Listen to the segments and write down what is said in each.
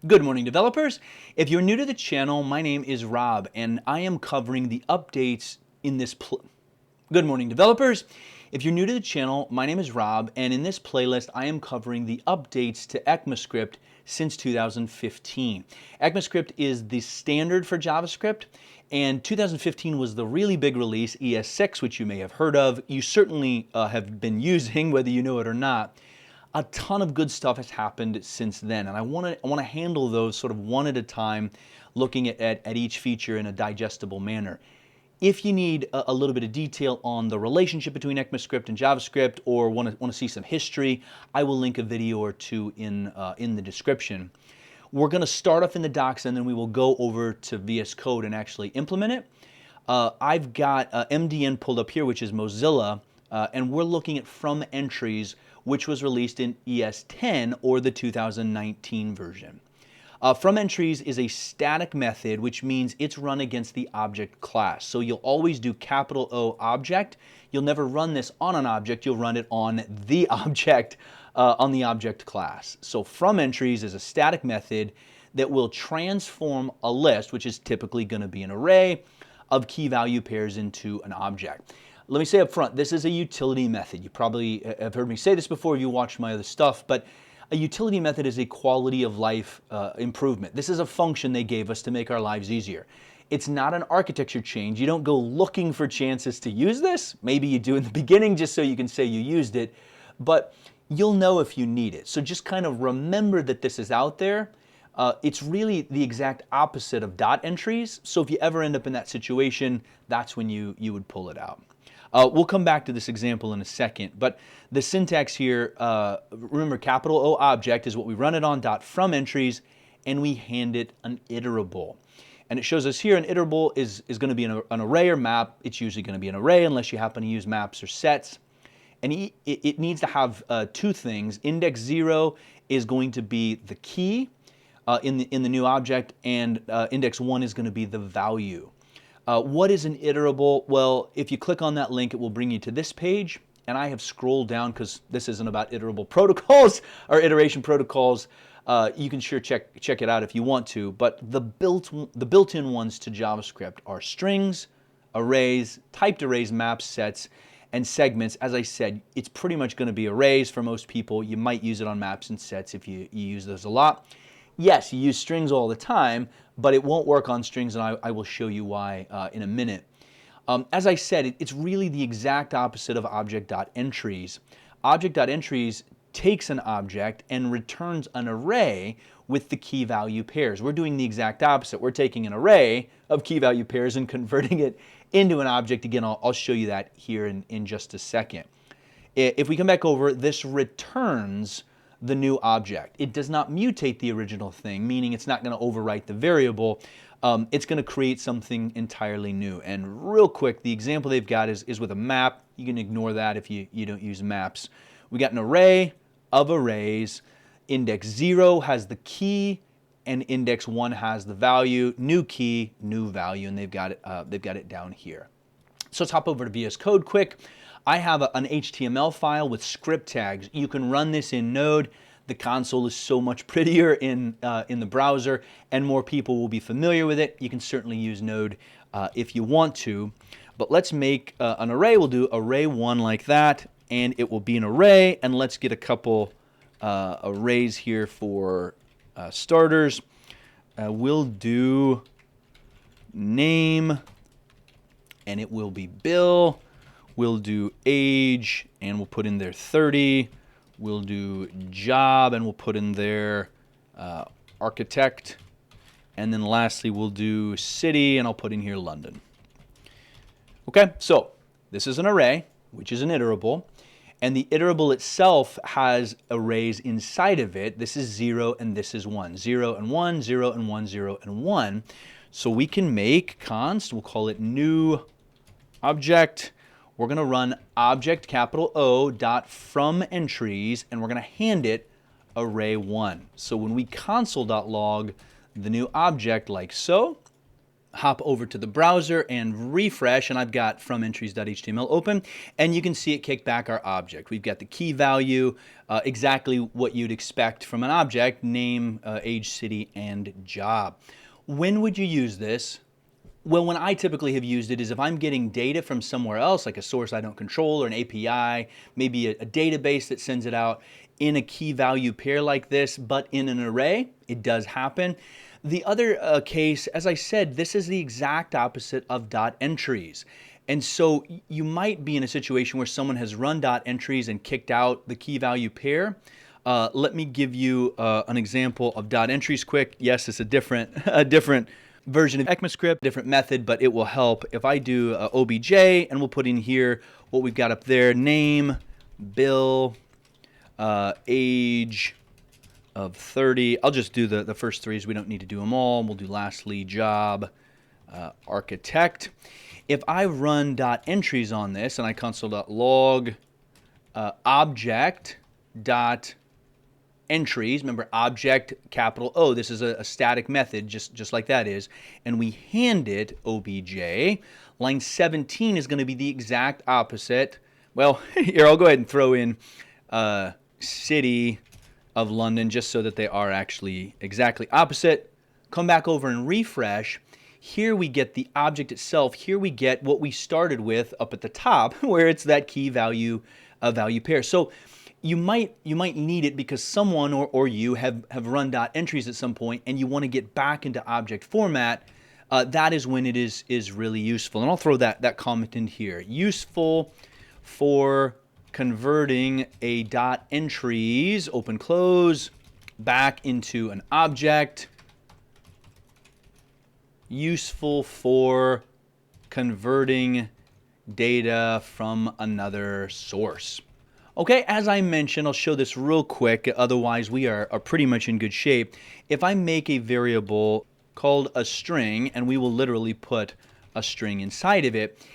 Good morning, developers. If you're new to the channel, my name is Rob, and I am covering the updates in this Good morning, developers. If you're new to the channel, my name is Rob, and in this playlist, I am covering the updates to ECMAScript since 2015. ECMAScript is the standard for JavaScript, and 2015 was the really big release, ES6, which you may have heard of. You certainly have been using, whether you know it or not. A ton of good stuff has happened since then, and I want to handle those sort of one at a time, looking at each feature in a digestible manner. If you need a little bit of detail on the relationship between ECMAScript and JavaScript, or want to see some history, I will link a video or two in the description. We're going to start off in the docs, and then we will go over to VS Code and actually implement it. I've got MDN pulled up here, which is Mozilla, and we're looking at fromEntries, which was released in ES10 or the 2019 version. fromEntries is a static method, which means it's run against the object class. So you'll always do capital O object. You'll never run this on an object. You'll run it on the object, on the object class. So fromEntries is a static method that will transform a list, which is typically going to be an array, of key value pairs into an object. Let me say up front, this is a utility method. You probably have heard me say this before if you watched my other stuff, but a utility method is a quality of life improvement. This is a function they gave us to make our lives easier. It's not an architecture change. You don't go looking for chances to use this. Maybe you do in the beginning just so you can say you used it, but you'll know if you need it. So just kind of remember that this is out there. It's really the exact opposite of dot entries. So if you ever end up in that situation, that's when you would pull it out. We'll come back to this example in a second, but the syntax here, remember capital O object is what we run it on, dot fromEntries, and we hand it an iterable. And it shows us here an iterable is going to be an array or map. It's usually going to be an array unless you happen to use maps or sets. And it needs to have two things. Index 0 is going to be the key in the new object, and index 1 is going to be the value. What is an iterable? Well, if you click on that link, it will bring you to this page. And I have scrolled down because this isn't about iterable protocols or iteration protocols. You can sure check it out if you want to. But the built-in ones to JavaScript are strings, arrays, typed arrays, maps, sets, and segments. As I said, it's pretty much going to be arrays for most people. You might use it on maps and sets if you use those a lot. Yes, you use strings all the time, but it won't work on strings, and I will show you why in a minute. As I said, it's really the exact opposite of object.entries. Object.entries takes an object and returns an array with the key value pairs. We're doing the exact opposite. We're taking an array of key value pairs and converting it into an object. Again, I'll show you that here in just a second. If we come back over, this returns the new object. It does not mutate the original thing, meaning it's not going to overwrite the variable. It's going to create something entirely new. And real quick, the example they've got is with a map. You can ignore that if you don't use maps. We got an array of arrays. Index 0 has the key, and index 1 has the value. New key, new value, and they've got it down here. So let's hop over to VS Code quick. I have an HTML file with script tags. You can run this in Node. The console is so much prettier in the browser, and more people will be familiar with it. You can certainly use Node if you want to. But let's make an array. We'll do array1 like that, and it will be an array. And let's get a couple arrays here for starters. We'll do name, and it will be Bill. We'll do age, and we'll put in there 30. We'll do job, and we'll put in there architect. And then lastly, we'll do city, and I'll put in here London. Okay, so this is an array, which is an iterable. And the iterable itself has arrays inside of it. This is 0, and this is 1. 0 and 1, 0 and 1, 0 and 1. So we can make const, we'll call it new object. We're going to run object capital O dot fromEntries, and we're going to hand it array1. So when we console.log the new object like so, hop over to the browser and refresh, and I've got fromEntries.html open, and you can see it kick back our object. We've got the key value, exactly what you'd expect from an object: name, age, city, and job. When would you use this? Well, when I typically have used it is if I'm getting data from somewhere else, like a source I don't control or an API, maybe a database that sends it out in a key value pair like this, but in an array. It does happen. The other case, as I said, this is the exact opposite of .entries. And so you might be in a situation where someone has run .entries and kicked out the key value pair. Let me give you an example of .entries quick. Yes, it's a different version of ECMAScript, different method, but it will help. If I do OBJ, and we'll put in here what we've got up there: name, Bill, age of 30. I'll just do the first three, as we don't need to do them all. We'll do lastly job, architect. If I run .entries on this and I console.log object dot entries, remember object capital O, this is a static method, just like that is, and we hand it obj, line 17 is going to be the exact opposite. Well, here, I'll go ahead and throw in city of London, just so that they are actually exactly opposite. Come back over and refresh. Here we get the object itself. Here we get what we started with up at the top, where it's that key value value pair. So you might need it because someone or you have run .entries at some point and you want to get back into object format. That is when it is really useful. And I'll throw that comment in here. Useful for converting a .entries, open close, back into an object. Useful for converting data from another source. Okay, as I mentioned, I'll show this real quick, otherwise we are pretty much in good shape. If I make a variable called a string, and we will literally put a string inside of it,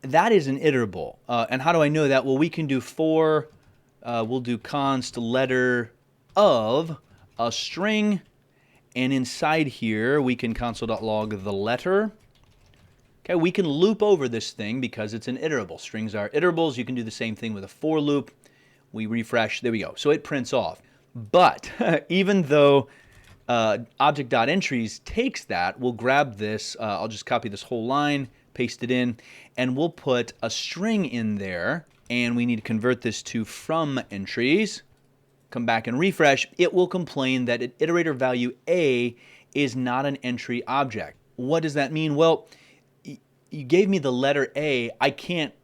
that is an iterable. And how do I know that? Well, we can do for, we'll do const letter of a string, and inside here we can console.log the letter. Okay, we can loop over this thing because it's an iterable. Strings are iterables. You can do the same thing with a for loop. We refresh, there we go. So it prints off. But even though object.entries takes that, we'll grab this, I'll just copy this whole line, paste it in, and we'll put a string in there, and we need to convert this to fromEntries. Come back and refresh. It will complain that an iterator value A is not an entry object. What does that mean? Well, you gave me the letter A. I can't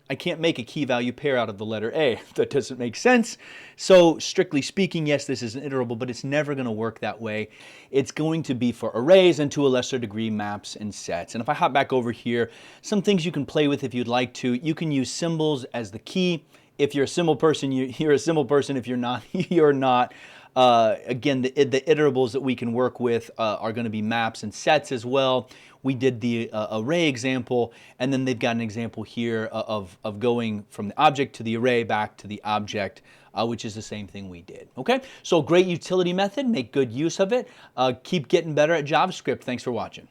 make a key value pair out of the letter A. That doesn't make sense. So strictly speaking, yes, this is an iterable, but it's never going to work that way. It's going to be for arrays and to a lesser degree maps and sets. And if I hop back over here, some things you can play with if you'd like to. You can use symbols as the key. If you're a symbol person, you're a symbol person. If you're not, you're not. Again, the iterables that we can work with are going to be maps and sets as well. We did the array example, and then they've got an example here of going from the object to the array back to the object, which is the same thing we did. Okay, so great utility method. Make good use of it. Keep getting better at JavaScript. Thanks for watching.